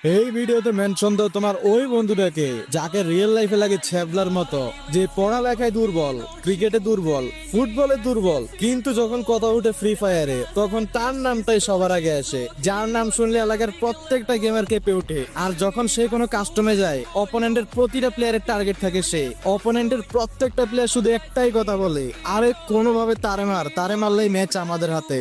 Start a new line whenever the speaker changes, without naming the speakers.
এই ভিডিওতে মেনশন দাও তোমার ওই বন্ধুটাকে যাকে রিয়েল লাইফে লাগে ছ্যাবলার মতো, যে পড়ালেখায় দুর্বল, ক্রিকেটে দুর্বল, ফুটবলে দুর্বল, কিন্তু যখন কথা উঠে ফ্রি ফায়ারে তখন তার নামটাই সবার আগে আসে, যার নাম শুনলে এলাকার প্রত্যেকটা গেমার কেঁপে ওঠে। আর যখন সে কোনো কাস্টমে যায়, অপোনেন্টের প্রতিটা প্লেয়ারের টার্গেট থাকে সে। অপোনেন্টের প্রত্যেকটা প্লেয়ার শুধু একটাই কথা বলে, আরে কোনোভাবে তারে মারলেই ম্যাচ আমাদের হাতে।